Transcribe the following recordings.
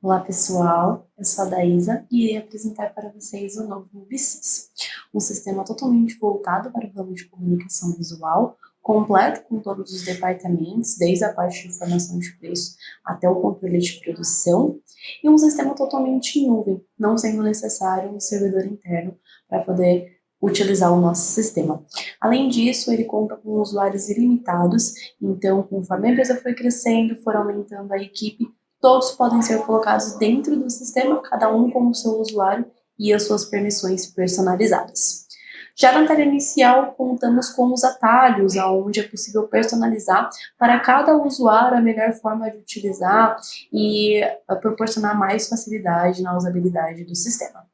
Olá pessoal, eu sou a Daísa e irei apresentar para vocês o novo MobiSys, um sistema totalmente voltado para o ramo de comunicação visual, completo com todos os departamentos, desde a parte de informação de preço até o controle de produção, e um sistema totalmente em nuvem, não sendo necessário um servidor interno para poder utilizar o nosso sistema. Além disso, ele conta com usuários ilimitados, então conforme a empresa foi crescendo, for aumentando a equipe, todos podem ser colocados dentro do sistema, cada um com o seu usuário e as suas permissões personalizadas. Já na tela inicial, contamos com os atalhos, onde é possível personalizar para cada usuário a melhor forma de utilizar e proporcionar mais facilidade na usabilidade do sistema.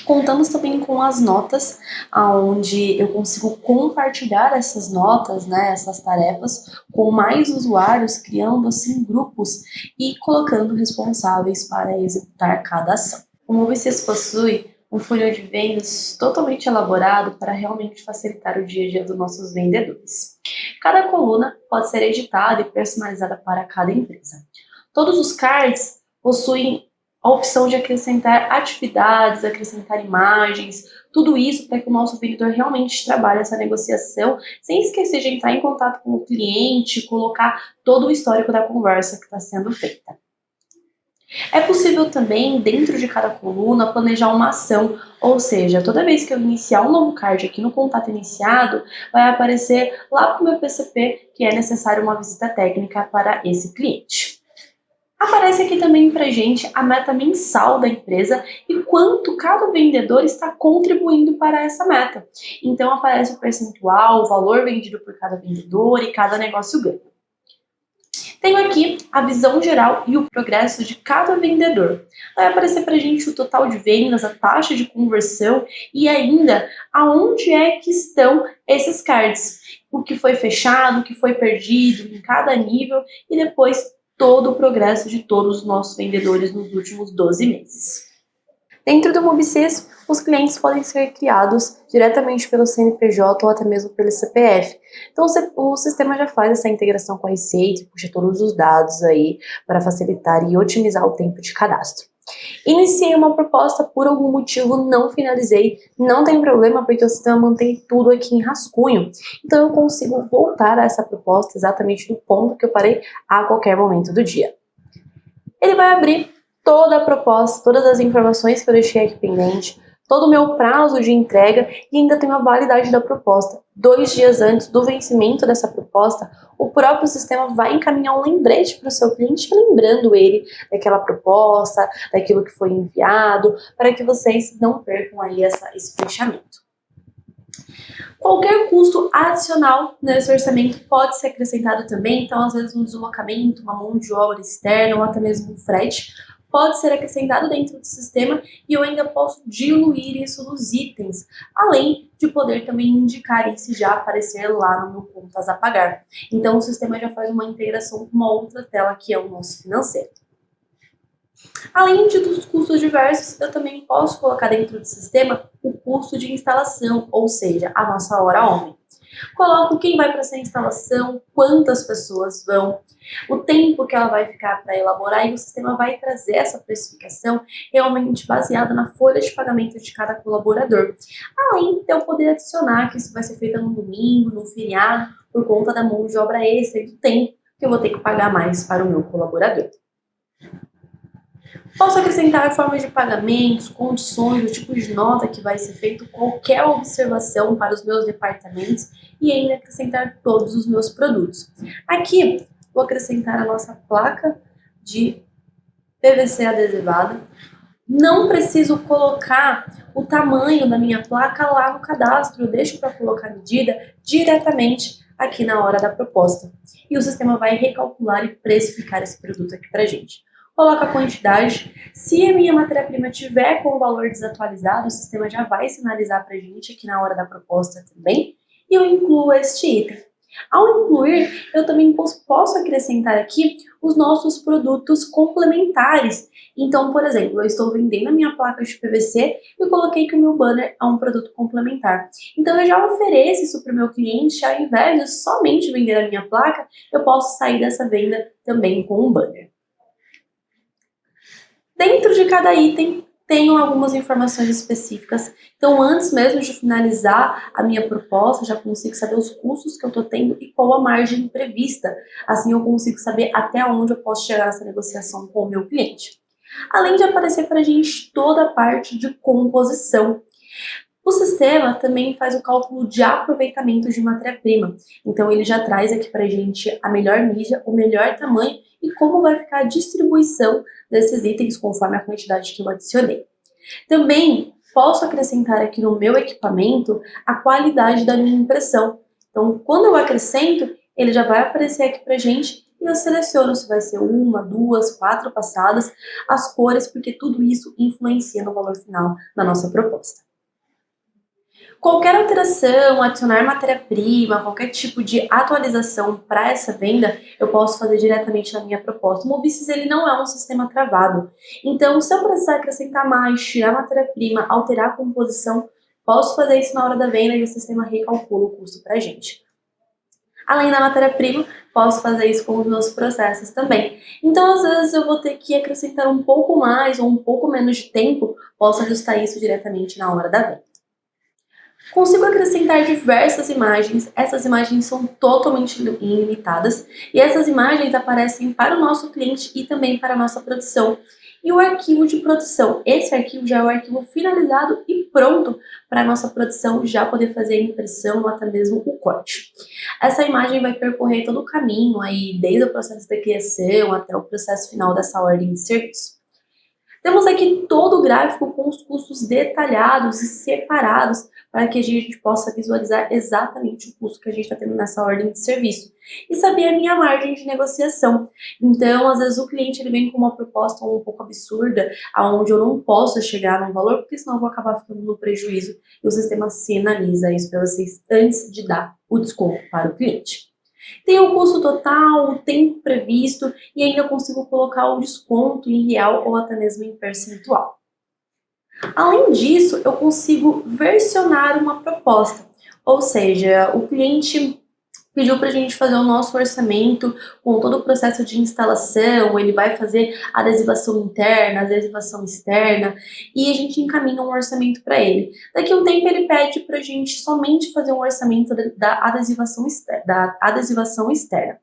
Contamos também com as notas, onde eu consigo compartilhar essas notas, essas tarefas, com mais usuários, criando assim grupos e colocando responsáveis para executar cada ação. O MobiSys possui um funil de vendas totalmente elaborado para realmente facilitar o dia a dia dos nossos vendedores. Cada coluna pode ser editada e personalizada para cada empresa. Todos os cards possuem a opção de acrescentar atividades, acrescentar imagens, tudo isso para que o nosso vendedor realmente trabalhe essa negociação, sem esquecer de entrar em contato com o cliente, colocar todo o histórico da conversa que está sendo feita. É possível também, dentro de cada coluna, planejar uma ação, ou seja, toda vez que eu iniciar um novo card aqui no contato iniciado, vai aparecer lá para o meu PCP que é necessário uma visita técnica para esse cliente. Aparece aqui também para gente a meta mensal da empresa e quanto cada vendedor está contribuindo para essa meta. Então aparece o percentual, o valor vendido por cada vendedor e cada negócio ganha. Tenho aqui a visão geral e o progresso de cada vendedor. Vai aparecer para a gente o total de vendas, a taxa de conversão e ainda aonde é que estão esses cards. O que foi fechado, o que foi perdido em cada nível e depois todo o progresso de todos os nossos vendedores nos últimos 12 meses. Dentro do MobiSys, os clientes podem ser criados diretamente pelo CNPJ ou até mesmo pelo CPF. Então o sistema já faz essa integração com a Receita, puxa todos os dados aí para facilitar e otimizar o tempo de cadastro. Iniciei uma proposta, por algum motivo não finalizei, não tem problema porque o sistema mantém tudo aqui em rascunho, então eu consigo voltar a essa proposta exatamente do ponto que eu parei a qualquer momento do dia. Ele vai abrir toda a proposta, todas as informações que eu deixei aqui pendente, todo o meu prazo de entrega e ainda tem a validade da proposta. 2 dias antes do vencimento dessa proposta, o próprio sistema vai encaminhar um lembrete para o seu cliente, lembrando ele daquela proposta, daquilo que foi enviado, para que vocês não percam aí esse fechamento. Qualquer custo adicional nesse orçamento pode ser acrescentado também, então às vezes um deslocamento, uma mão de obra externa ou até mesmo um frete, pode ser acrescentado dentro do sistema e eu ainda posso diluir isso nos itens, além de poder também indicar isso já aparecer lá no meu contas a pagar. Então o sistema já faz uma integração com uma outra tela que é o nosso financeiro. Além dos custos diversos, eu também posso colocar dentro do sistema o custo de instalação, ou seja, a nossa hora homem. Coloco quem vai para essa instalação, quantas pessoas vão, o tempo que ela vai ficar para elaborar e o sistema vai trazer essa precificação realmente baseada na folha de pagamento de cada colaborador. Além de eu poder adicionar que isso vai ser feito no domingo, no feriado, por conta da mão de obra extra e do tempo que eu vou ter que pagar mais para o meu colaborador. Posso acrescentar formas de pagamentos, condições, o tipo de nota que vai ser feito, qualquer observação para os meus departamentos e ainda acrescentar todos os meus produtos. Aqui, vou acrescentar a nossa placa de PVC adesivada. Não preciso colocar o tamanho da minha placa lá no cadastro, eu deixo para colocar a medida diretamente aqui na hora da proposta. E o sistema vai recalcular e precificar esse produto aqui para a gente. Coloco a quantidade. Se a minha matéria-prima tiver com o valor desatualizado, o sistema já vai sinalizar para a gente aqui na hora da proposta também. E eu incluo este item. Ao incluir, eu também posso acrescentar aqui os nossos produtos complementares. Então, por exemplo, eu estou vendendo a minha placa de PVC e coloquei que o meu banner é um produto complementar. Então, eu já ofereço isso para o meu cliente, ao invés de somente vender a minha placa, eu posso sair dessa venda também com um banner. Dentro de cada item, tenho algumas informações específicas. Então, antes mesmo de finalizar a minha proposta, já consigo saber os custos que eu estou tendo e qual a margem prevista. Assim, eu consigo saber até onde eu posso chegar nessa negociação com o meu cliente. Além de aparecer para a gente toda a parte de composição. O sistema também faz o cálculo de aproveitamento de matéria-prima. Então, ele já traz aqui para a gente a melhor mídia, o melhor tamanho e como vai ficar a distribuição desses itens conforme a quantidade que eu adicionei. Também posso acrescentar aqui no meu equipamento a qualidade da minha impressão. Então, quando eu acrescento, ele já vai aparecer aqui para a gente e eu seleciono se vai ser uma, duas, quatro passadas, as cores, porque tudo isso influencia no valor final da nossa proposta. Qualquer alteração, adicionar matéria-prima, qualquer tipo de atualização para essa venda, eu posso fazer diretamente na minha proposta. O Mobicis ele não é um sistema travado. Então, se eu precisar acrescentar mais, tirar matéria-prima, alterar a composição, posso fazer isso na hora da venda e o sistema recalcula o custo para a gente. Além da matéria-prima, posso fazer isso com os meus processos também. Então, às vezes, eu vou ter que acrescentar um pouco mais ou um pouco menos de tempo, posso ajustar isso diretamente na hora da venda. Consigo acrescentar diversas imagens, essas imagens são totalmente ilimitadas e essas imagens aparecem para o nosso cliente e também para a nossa produção. E o arquivo de produção, esse arquivo já é o arquivo finalizado e pronto para a nossa produção já poder fazer a impressão ou até mesmo o corte. Essa imagem vai percorrer todo o caminho aí, desde o processo da criação até o processo final dessa ordem de serviço. Temos aqui todo o gráfico com os custos detalhados e separados para que a gente possa visualizar exatamente o custo que a gente está tendo nessa ordem de serviço e saber a minha margem de negociação. Então, às vezes o cliente ele vem com uma proposta um pouco absurda, aonde eu não posso chegar num valor, porque senão eu vou acabar ficando no prejuízo e o sistema sinaliza isso para vocês antes de dar o desconto para o cliente. Tem o custo total, o tempo previsto e ainda consigo colocar o desconto em real ou até mesmo em percentual. Além disso, eu consigo versionar uma proposta, ou seja, o cliente pediu para a gente fazer o nosso orçamento com todo o processo de instalação, ele vai fazer adesivação interna, adesivação externa, e a gente encaminha um orçamento para ele. Daqui a um tempo ele pede para a gente somente fazer um orçamento da adesivação externa.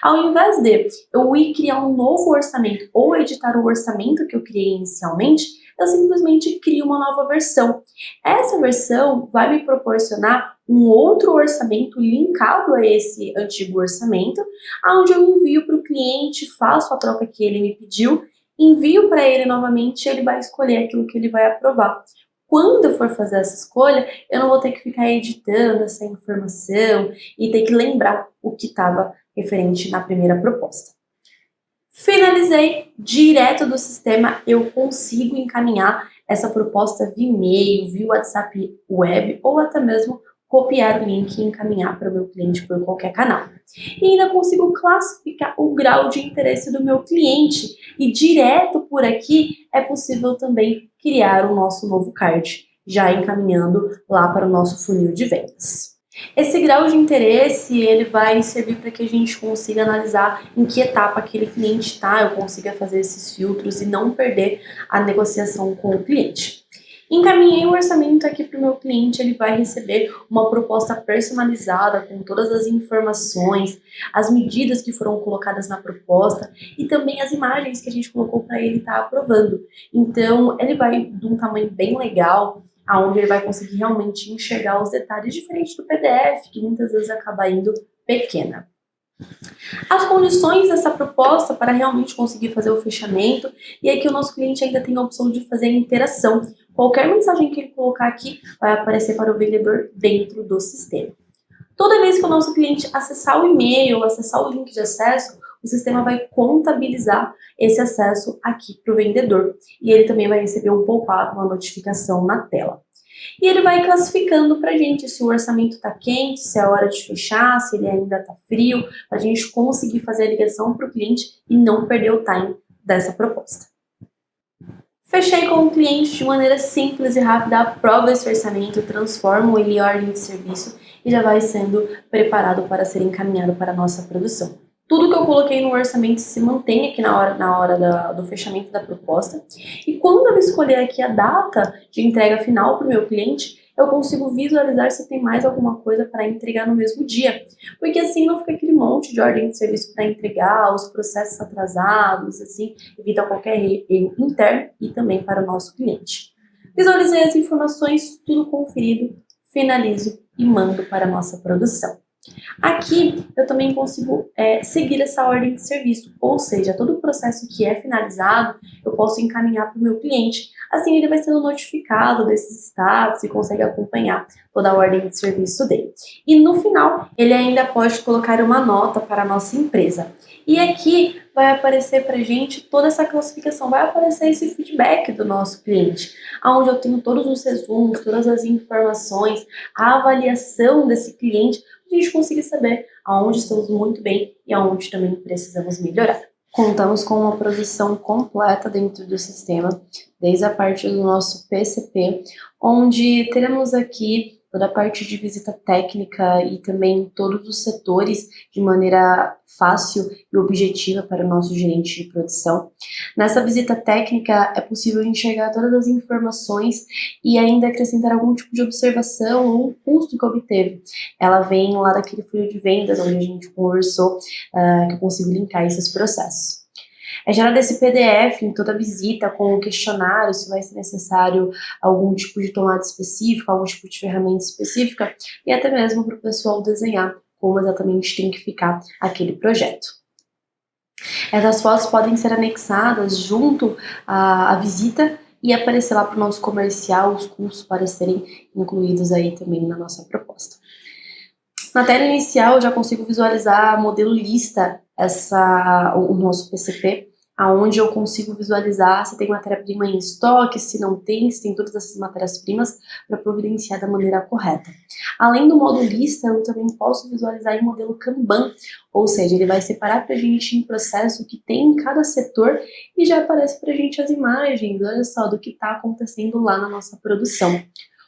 Ao invés de eu ir criar um novo orçamento ou editar o orçamento que eu criei inicialmente, eu simplesmente crio uma nova versão. Essa versão vai me proporcionar um outro orçamento linkado a esse antigo orçamento, onde eu envio para o cliente, faço a troca que ele me pediu, envio para ele novamente e ele vai escolher aquilo que ele vai aprovar. Quando eu for fazer essa escolha, eu não vou ter que ficar editando essa informação e ter que lembrar o que estava referente na primeira proposta. Finalizei, direto do sistema eu consigo encaminhar essa proposta via e-mail, via WhatsApp web ou até mesmo copiar o link e encaminhar para o meu cliente por qualquer canal. E ainda consigo classificar o grau de interesse do meu cliente e direto por aqui é possível também criar o nosso novo card, já encaminhando lá para o nosso funil de vendas. Esse grau de interesse, ele vai servir para que a gente consiga analisar em que etapa aquele cliente está, eu consiga fazer esses filtros e não perder a negociação com o cliente. Encaminhei o orçamento aqui para o meu cliente, ele vai receber uma proposta personalizada com todas as informações, as medidas que foram colocadas na proposta e também as imagens que a gente colocou para ele estar aprovando. Então, ele vai de um tamanho bem legal, onde ele vai conseguir realmente enxergar os detalhes, diferente do PDF, que muitas vezes acaba indo pequena. As condições dessa proposta para realmente conseguir fazer o fechamento, e aqui o nosso cliente ainda tem a opção de fazer a interação. Qualquer mensagem que ele colocar aqui vai aparecer para o vendedor dentro do sistema. Toda vez que o nosso cliente acessar o e-mail, acessar o link de acesso, o sistema vai contabilizar esse acesso aqui para o vendedor. E ele também vai receber um pop-up, uma notificação na tela. E ele vai classificando para a gente se o orçamento está quente, se é hora de fechar, se ele ainda está frio, para a gente conseguir fazer a ligação para o cliente e não perder o time dessa proposta. Fechei com o cliente de maneira simples e rápida, aprovo esse orçamento, transformo ele em ordem de serviço e já vai sendo preparado para ser encaminhado para a nossa produção. tudo que eu coloquei no orçamento se mantém aqui na hora do fechamento da proposta. E quando eu escolher aqui a data de entrega final para o meu cliente, eu consigo visualizar se tem mais alguma coisa para entregar no mesmo dia. Porque assim não fica aquele monte de ordem de serviço para entregar, os processos atrasados, assim, evita qualquer erro interno e também para o nosso cliente. Visualizei as informações, tudo conferido, finalizo e mando para a nossa produção. Aqui eu também consigo seguir essa ordem de serviço, ou seja, todo o processo que é finalizado eu posso encaminhar para o meu cliente. Assim ele vai sendo notificado desses status e consegue acompanhar toda a ordem de serviço dele. E no final ele ainda pode colocar uma nota para a nossa empresa. E aqui vai aparecer para a gente toda essa classificação, vai aparecer esse feedback do nosso cliente, onde eu tenho todos os resumos, todas as informações, a avaliação desse cliente, a gente conseguir saber aonde estamos muito bem e aonde também precisamos melhorar. Contamos com uma produção completa dentro do sistema, desde a parte do nosso PCP, onde teremos aqui toda a parte de visita técnica e também todos os setores de maneira fácil e objetiva para o nosso gerente de produção. Nessa visita técnica é possível enxergar todas as informações e ainda acrescentar algum tipo de observação ou um custo que obteve. Ela vem lá daquele funil de vendas onde a gente conversou, que eu consigo linkar esses processos. É gerado esse PDF em toda visita com o questionário, se vai ser necessário algum tipo de tomada específica, algum tipo de ferramenta específica, e até mesmo para o pessoal desenhar como exatamente tem que ficar aquele projeto. Essas fotos podem ser anexadas junto à visita e aparecer lá para o nosso comercial os custos para serem incluídos aí também na nossa proposta. Na tela inicial eu já consigo visualizar modelo lista o nosso PCP, aonde eu consigo visualizar se tem matéria-prima em estoque, se não tem, se tem todas essas matérias-primas para providenciar da maneira correta. Além do modo lista, eu também posso visualizar em modelo Kanban, ou seja, ele vai separar para a gente em processo o que tem em cada setor e já aparece para a gente as imagens, olha só, do que está acontecendo lá na nossa produção.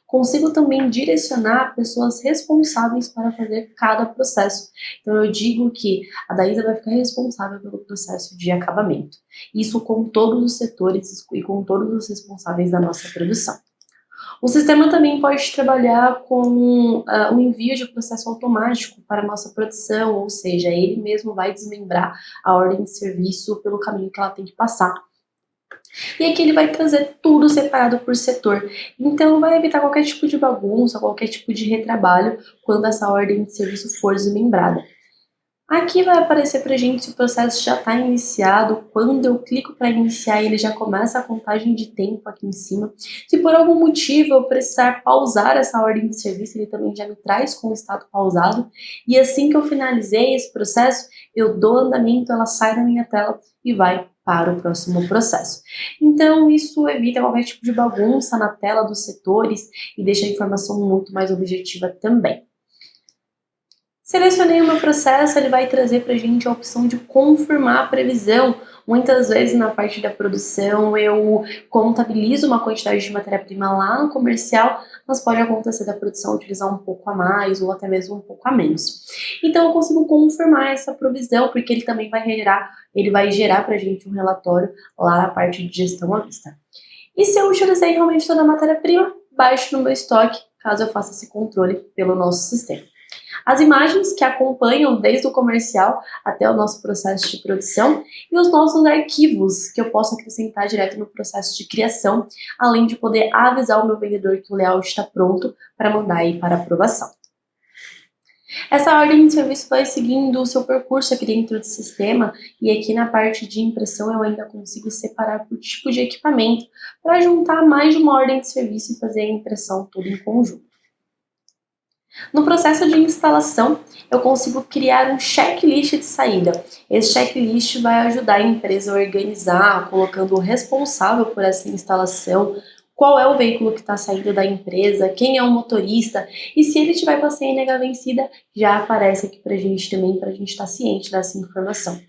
Consigo também direcionar pessoas responsáveis para fazer cada processo. Então eu digo que a Daísa vai ficar responsável pelo processo de acabamento. Isso com todos os setores e com todos os responsáveis da nossa produção. O sistema também pode trabalhar com o envio de processo automático para a nossa produção, ou seja, ele mesmo vai desmembrar a ordem de serviço pelo caminho que ela tem que passar. E aqui ele vai trazer tudo separado por setor. Então vai evitar qualquer tipo de bagunça, qualquer tipo de retrabalho quando essa ordem de serviço for desmembrada. Aqui vai aparecer pra gente se o processo já está iniciado. Quando eu clico para iniciar, ele já começa a contagem de tempo aqui em cima. Se por algum motivo eu precisar pausar essa ordem de serviço, ele também já me traz com o estado pausado. E assim que eu finalizei esse processo, eu dou andamento, ela sai da minha tela e vai para o próximo processo. Então isso evita qualquer tipo de bagunça na tela dos setores e deixa a informação muito mais objetiva também. Selecionei o meu processo, ele vai trazer para a gente a opção de confirmar a previsão. Muitas vezes na parte da produção eu contabilizo uma quantidade de matéria-prima lá no comercial, mas pode acontecer da produção utilizar um pouco a mais ou até mesmo um pouco a menos. Então eu consigo confirmar essa provisão, porque ele também vai gerar para a gente um relatório lá na parte de gestão à vista. E se eu utilizei realmente toda a matéria-prima, baixo no meu estoque, caso eu faça esse controle pelo nosso sistema. As imagens que acompanham desde o comercial até o nosso processo de produção e os nossos arquivos que eu posso acrescentar direto no processo de criação, além de poder avisar o meu vendedor que o layout está pronto para mandar aí para aprovação. Essa ordem de serviço vai seguindo o seu percurso aqui dentro do sistema e aqui na parte de impressão eu ainda consigo separar por tipo de equipamento para juntar mais de uma ordem de serviço e fazer a impressão toda em conjunto. No processo de instalação, eu consigo criar um checklist de saída. Esse checklist vai ajudar a empresa a organizar, colocando o responsável por essa instalação, qual é o veículo que está saindo da empresa, quem é o motorista, e se ele tiver com a CNH vencida, já aparece aqui para a gente também, para a gente estar ciente dessa informação.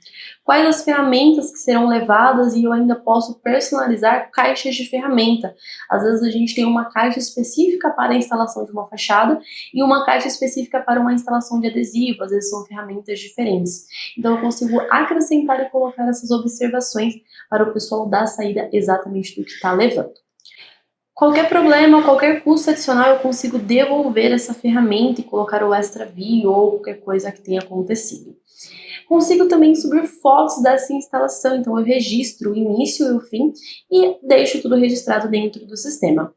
Quais as ferramentas que serão levadas, e eu ainda posso personalizar caixas de ferramenta. Às vezes a gente tem uma caixa específica para a instalação de uma fachada e uma caixa específica para uma instalação de adesivo, às vezes são ferramentas diferentes. Então eu consigo acrescentar e colocar essas observações para o pessoal dar a saída exatamente do que está levando. Qualquer problema, qualquer custo adicional, eu consigo devolver essa ferramenta e colocar o extra view ou qualquer coisa que tenha acontecido. Consigo também subir fotos dessa instalação, então eu registro o início e o fim e deixo tudo registrado dentro do sistema.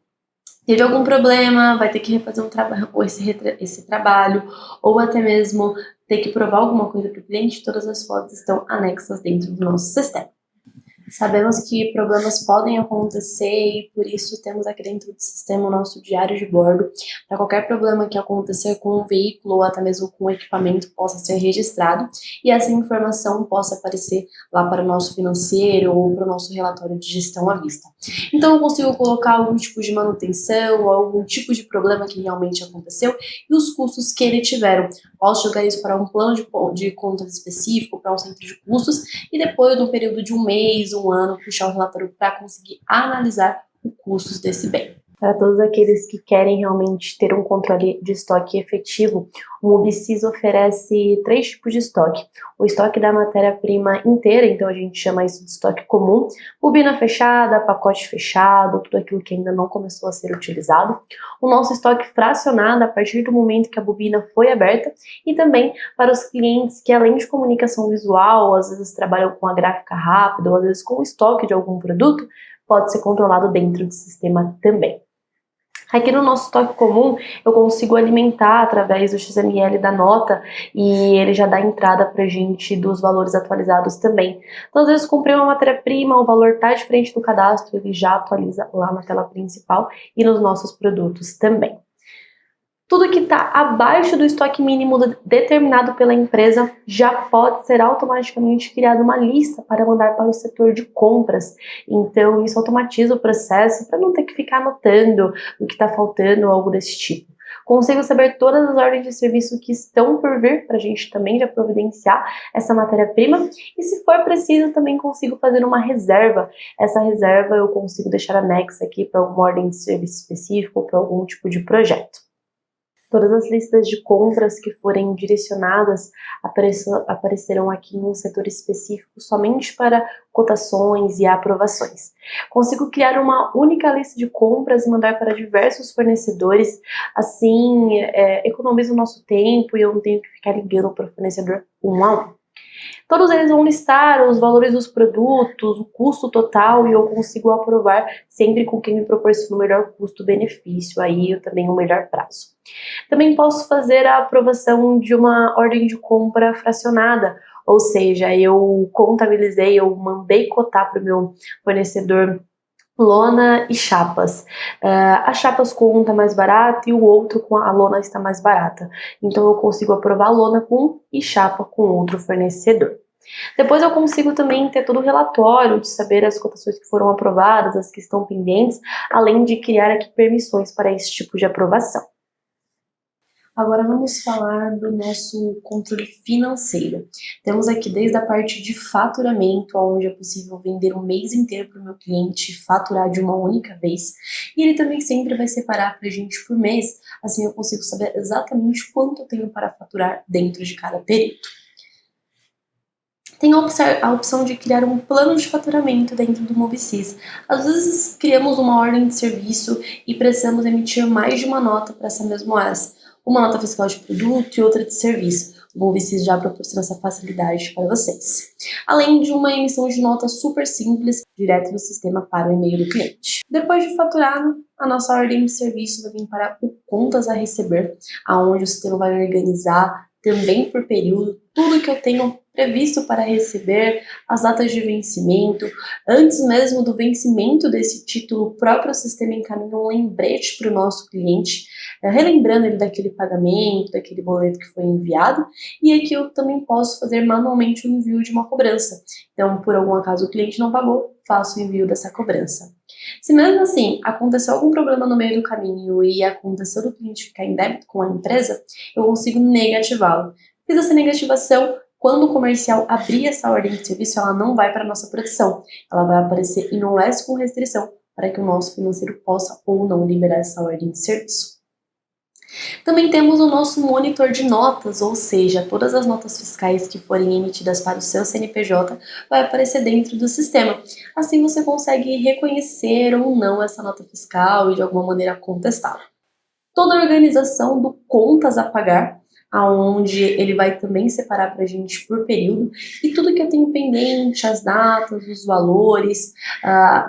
Teve algum problema, vai ter que refazer um trabalho, ou esse trabalho, ou até mesmo ter que provar alguma coisa para o cliente, todas as fotos estão anexas dentro do nosso sistema. Sabemos que problemas podem acontecer e por isso temos aqui dentro do sistema o nosso diário de bordo, para qualquer problema que acontecer com o veículo ou até mesmo com o equipamento possa ser registrado e essa informação possa aparecer lá para o nosso financeiro ou para o nosso relatório de gestão à vista. Então eu consigo colocar algum tipo de manutenção ou algum tipo de problema que realmente aconteceu e os custos que ele tiveram. Posso jogar isso para um plano de contas específico, para um centro de custos e depois, no período de um mês, um ano, puxar o relatório para conseguir analisar os custos desse bem. Para todos aqueles que querem realmente ter um controle de estoque efetivo, o Mobisys oferece 3 tipos de estoque. O estoque da matéria-prima inteira, então a gente chama isso de estoque comum, bobina fechada, pacote fechado, tudo aquilo que ainda não começou a ser utilizado. O nosso estoque fracionado a partir do momento que a bobina foi aberta e também para os clientes que, além de comunicação visual, às vezes trabalham com a gráfica rápida ou às vezes com o estoque de algum produto, pode ser controlado dentro do sistema também. Aqui no nosso estoque comum, eu consigo alimentar através do XML da nota e ele já dá entrada pra gente dos valores atualizados também. Então, às vezes, comprei uma matéria-prima, o valor tá diferente do cadastro, ele já atualiza lá na tela principal e nos nossos produtos também. Tudo que está abaixo do estoque mínimo determinado pela empresa já pode ser automaticamente criada uma lista para mandar para o setor de compras. Então, isso automatiza o processo para não ter que ficar anotando o que está faltando ou algo desse tipo. Consigo saber todas as ordens de serviço que estão por vir para a gente também já providenciar essa matéria-prima e, se for preciso, também consigo fazer uma reserva. Essa reserva eu consigo deixar anexa aqui para alguma ordem de serviço específico ou para algum tipo de projeto. Todas as listas de compras que forem direcionadas aparecerão aqui em um setor específico somente para cotações e aprovações. Consigo criar uma única lista de compras e mandar para diversos fornecedores, assim economizo o nosso tempo e eu não tenho que ficar ligando para o fornecedor um a um. Todos eles vão listar os valores dos produtos, o custo total e eu consigo aprovar sempre com quem me proporciona o melhor custo-benefício, aí também o melhor prazo. Também posso fazer a aprovação de uma ordem de compra fracionada, ou seja, eu contabilizei, eu mandei cotar para o meu fornecedor lona e chapas. As chapas com um está mais barata e o outro com a lona está mais barata. Então eu consigo aprovar a lona com um e chapa com outro fornecedor. Depois eu consigo também ter todo o relatório de saber as cotações que foram aprovadas, as que estão pendentes, além de criar aqui permissões para esse tipo de aprovação. Agora vamos falar do nosso controle financeiro. Temos aqui desde a parte de faturamento, onde é possível vender um mês inteiro para o meu cliente, faturar de uma única vez. E ele também sempre vai separar para a gente por mês, assim eu consigo saber exatamente quanto eu tenho para faturar dentro de cada período. Tem a opção de criar um plano de faturamento dentro do Mobisys. Às vezes criamos uma ordem de serviço e precisamos emitir mais de uma nota para essa mesma OS. Uma nota fiscal de produto e outra de serviço. O Mobisys já proporciona essa facilidade para vocês. Além de uma emissão de nota super simples, direto do sistema para o e-mail do cliente. Depois de faturado, a nossa ordem de serviço vai vir para o contas a receber, aonde o sistema vai organizar também por período tudo que eu tenho previsto para receber, as datas de vencimento. Antes mesmo do vencimento desse título, o próprio sistema encaminha um lembrete para o nosso cliente, relembrando ele daquele pagamento, daquele boleto que foi enviado, e aqui eu também posso fazer manualmente o envio de uma cobrança. Então, por algum acaso o cliente não pagou, faço o envio dessa cobrança. Se mesmo assim aconteceu algum problema no meio do caminho e aconteceu do cliente ficar em débito com a empresa, eu consigo negativá-lo. Fiz essa negativação, quando o comercial abrir essa ordem de serviço, ela não vai para a nossa produção, ela vai aparecer em OS com restrição, para que o nosso financeiro possa ou não liberar essa ordem de serviço. Também temos o nosso monitor de notas, ou seja, todas as notas fiscais que forem emitidas para o seu CNPJ vai aparecer dentro do sistema. Assim você consegue reconhecer ou não essa nota fiscal e de alguma maneira contestá-la. Toda a organização do contas a pagar, aonde ele vai também separar para a gente por período, e tudo que eu tenho pendente, as datas, os valores,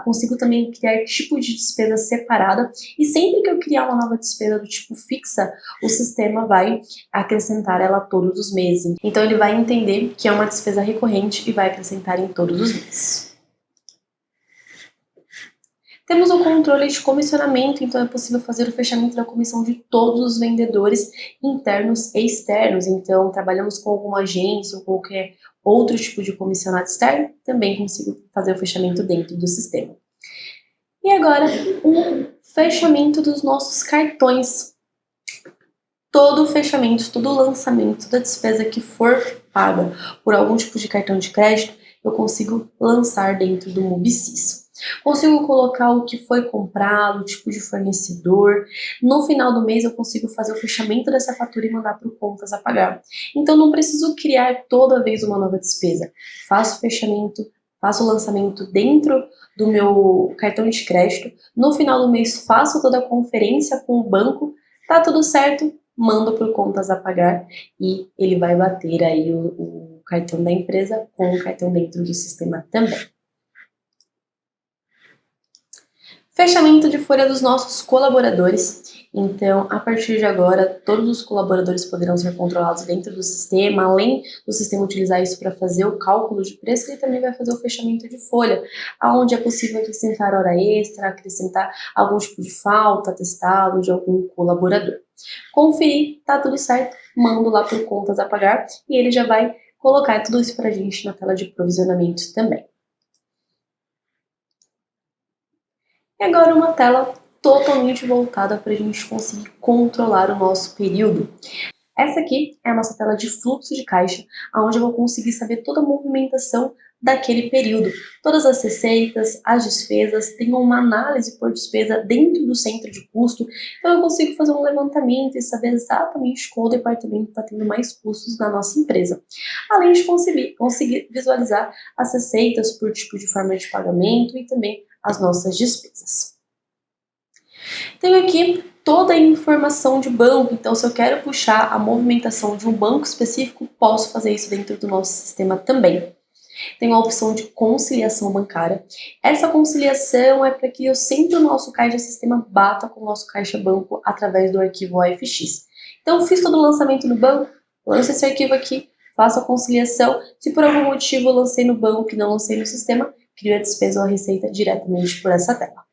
consigo também criar tipo de despesa separada, e sempre que eu criar uma nova despesa do tipo fixa, o sistema vai acrescentar ela todos os meses. Então ele vai entender que é uma despesa recorrente e vai acrescentar em todos os meses. Temos o controle de comissionamento, então é possível fazer o fechamento da comissão de todos os vendedores internos e externos. Então, trabalhamos com alguma agência ou qualquer outro tipo de comissionado externo, também consigo fazer o fechamento dentro do sistema. E agora, o fechamento dos nossos cartões. Todo o fechamento, todo o lançamento da despesa que for paga por algum tipo de cartão de crédito, eu consigo lançar dentro do Mubsys. Consigo colocar o que foi comprado, o tipo de fornecedor. No final do mês eu consigo fazer o fechamento dessa fatura e mandar para o contas a pagar. Então não preciso criar toda vez uma nova despesa. Faço o fechamento, faço o lançamento dentro do meu cartão de crédito. No final do mês faço toda a conferência com o banco. Tá tudo certo, mando para o contas a pagar e ele vai bater aí o cartão da empresa com o cartão dentro do sistema também. Fechamento de folha dos nossos colaboradores. Então, a partir de agora, todos os colaboradores poderão ser controlados dentro do sistema. Além do sistema utilizar isso para fazer o cálculo de preço, ele também vai fazer o fechamento de folha, onde é possível acrescentar hora extra, acrescentar algum tipo de falta, atestado de algum colaborador. Conferir, tá tudo certo, mando lá para o contas a pagar e ele já vai colocar tudo isso para a gente na tela de provisionamento também. E agora uma tela totalmente voltada para a gente conseguir controlar o nosso período. Essa aqui é a nossa tela de fluxo de caixa, onde eu vou conseguir saber toda a movimentação daquele período. Todas as receitas, as despesas, tem uma análise por despesa dentro do centro de custo, então eu consigo fazer um levantamento e saber exatamente qual departamento está tendo mais custos na nossa empresa. Além de conseguir visualizar as receitas por tipo de forma de pagamento e também as nossas despesas. Tenho aqui toda a informação de banco, então se eu quero puxar a movimentação de um banco específico, posso fazer isso dentro do nosso sistema também. Tenho a opção de conciliação bancária. Essa conciliação é para que sempre o nosso caixa sistema bata com o nosso caixa banco através do arquivo OFX. Então fiz todo o lançamento no banco, lanço esse arquivo aqui, faço a conciliação. Se por algum motivo eu lancei no banco e não lancei no sistema, crio a despesa ou a receita diretamente por essa tela.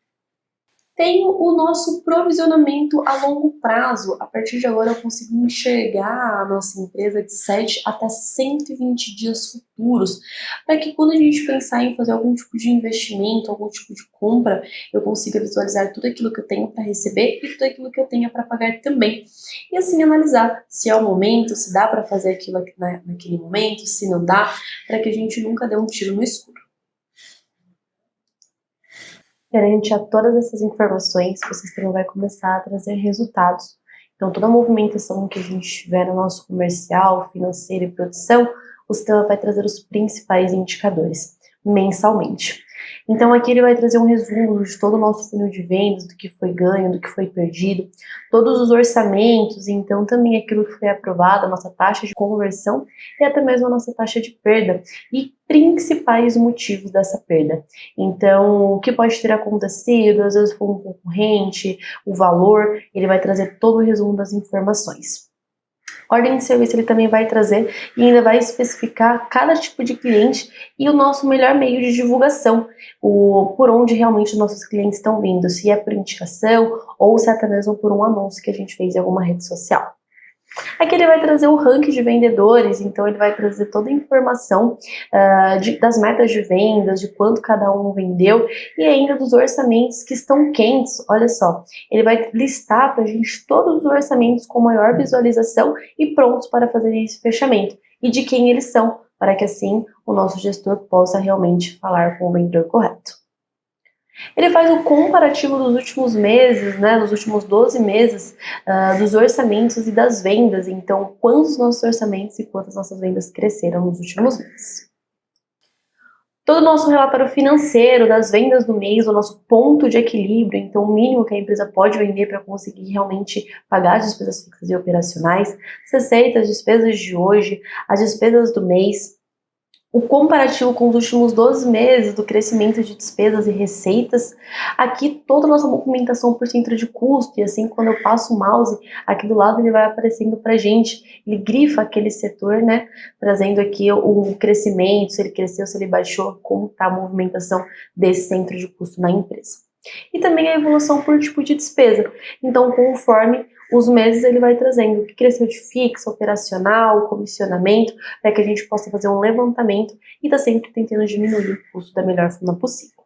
Tenho o nosso provisionamento a longo prazo. A partir de agora eu consigo enxergar a nossa empresa de 7 até 120 dias futuros, para que quando a gente pensar em fazer algum tipo de investimento, algum tipo de compra, eu consiga visualizar tudo aquilo que eu tenho para receber e tudo aquilo que eu tenho para pagar também. E assim analisar se é o momento, se dá para fazer aquilo naquele momento, se não dá, para que a gente nunca dê um tiro no escuro. Perante a todas essas informações, o sistema vai começar a trazer resultados. Então, toda a movimentação que a gente tiver no nosso comercial, financeiro e produção, o sistema vai trazer os principais indicadores mensalmente. Então, aqui ele vai trazer um resumo de todo o nosso funil de vendas, do que foi ganho, do que foi perdido, todos os orçamentos, então também aquilo que foi aprovado, a nossa taxa de conversão e até mesmo a nossa taxa de perda e principais motivos dessa perda. Então, o que pode ter acontecido, às vezes foi um concorrente, o valor, ele vai trazer todo o resumo das informações. Ordem de serviço ele também vai trazer e ainda vai especificar cada tipo de cliente e o nosso melhor meio de divulgação, por onde realmente nossos clientes estão vindo, se é por indicação ou se é até mesmo por um anúncio que a gente fez em alguma rede social. Aqui ele vai trazer o ranking de vendedores, então ele vai trazer toda a informação das metas de vendas, de quanto cada um vendeu e ainda dos orçamentos que estão quentes. Olha só, ele vai listar para a gente todos os orçamentos com maior visualização e prontos para fazer esse fechamento e de quem eles são, para que assim o nosso gestor possa realmente falar com o vendedor correto. Ele faz o comparativo dos últimos meses, né, dos últimos 12 meses, dos orçamentos e das vendas. Então, quantos nossos orçamentos e quantas nossas vendas cresceram nos últimos meses. Todo o nosso relatório financeiro das vendas do mês, o nosso ponto de equilíbrio, então o mínimo que a empresa pode vender para conseguir realmente pagar as despesas fixas e operacionais, receitas, as despesas de hoje, as despesas do mês, o comparativo com os últimos 12 meses do crescimento de despesas e receitas. Aqui toda a nossa movimentação por centro de custo, e assim quando eu passo o mouse, aqui do lado ele vai aparecendo pra gente, ele grifa aquele setor, né, trazendo aqui o crescimento, se ele cresceu, se ele baixou, como está a movimentação desse centro de custo na empresa. E também a evolução por tipo de despesa, então conforme os meses ele vai trazendo o que cresceu de fixo, operacional, comissionamento, para que a gente possa fazer um levantamento e tá sempre tentando diminuir o custo da melhor forma possível.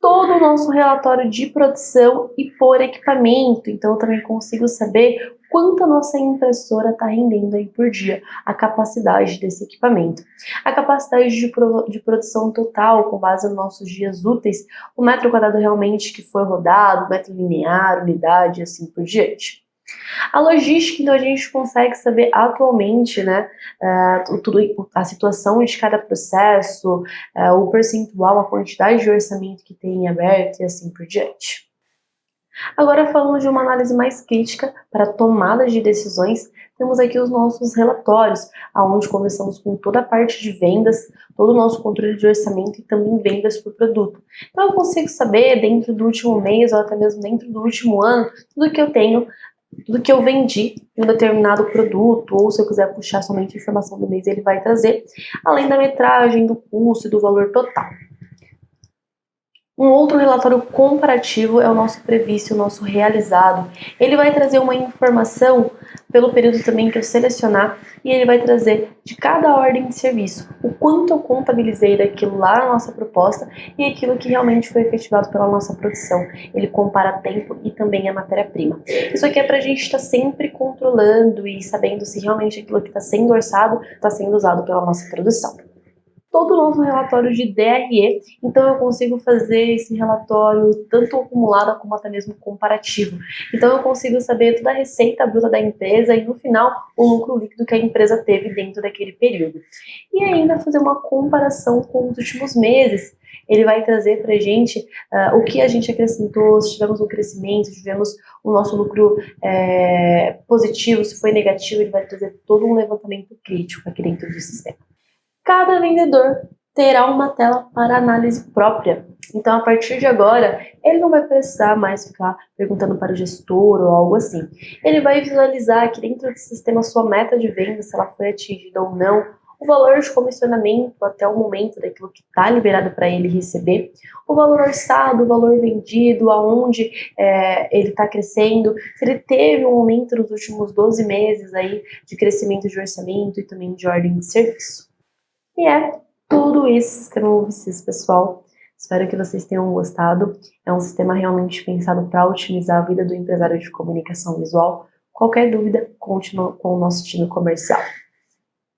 Todo o nosso relatório de produção e por equipamento, então eu também consigo saber quanto a nossa impressora está rendendo aí por dia, a capacidade desse equipamento. A capacidade de produção total, com base nos nossos dias úteis, o metro quadrado realmente que foi rodado, metro linear, unidade e assim por diante. A logística, então, a gente consegue saber atualmente, né, a situação de cada processo, o percentual, a quantidade de orçamento que tem em aberto e assim por diante. Agora, falando de uma análise mais crítica para tomada de decisões, temos aqui os nossos relatórios, onde conversamos com toda a parte de vendas, todo o nosso controle de orçamento e também vendas por produto. Então, eu consigo saber, dentro do último mês ou até mesmo dentro do último ano, tudo que eu tenho, tudo que eu vendi em um determinado produto, ou se eu quiser puxar somente a informação do mês, ele vai trazer, além da metragem, do custo e do valor total. Um outro relatório comparativo é o nosso previsto, o nosso realizado. Ele vai trazer uma informação pelo período também que eu selecionar e ele vai trazer de cada ordem de serviço o quanto eu contabilizei daquilo lá na nossa proposta e aquilo que realmente foi efetivado pela nossa produção. Ele compara tempo e também a matéria-prima. Isso aqui é para a gente estar sempre controlando e sabendo se realmente aquilo que está sendo orçado está sendo usado pela nossa produção. Todo o nosso relatório de DRE, então eu consigo fazer esse relatório tanto acumulado como até mesmo comparativo. Então eu consigo saber toda a receita bruta da empresa e no final o lucro líquido que a empresa teve dentro daquele período. E ainda fazer uma comparação com os últimos meses. Ele vai trazer para a gente o que a gente acrescentou, se tivemos um crescimento, se tivemos o nosso lucro positivo, se foi negativo, ele vai trazer todo um levantamento crítico aqui dentro do sistema. Cada vendedor terá uma tela para análise própria. Então, a partir de agora, ele não vai precisar mais ficar perguntando para o gestor ou algo assim. Ele vai visualizar aqui dentro do sistema sua meta de venda, se ela foi atingida ou não, o valor de comissionamento até o momento daquilo que está liberado para ele receber, o valor orçado, o valor vendido, aonde ele está crescendo, se ele teve um aumento nos últimos 12 meses aí de crescimento de orçamento e também de ordem de serviço. E é tudo isso, sistema MoveSys, pessoal. Espero que vocês tenham gostado. É um sistema realmente pensado para otimizar a vida do empresário de comunicação visual. Qualquer dúvida, continue com o nosso time comercial.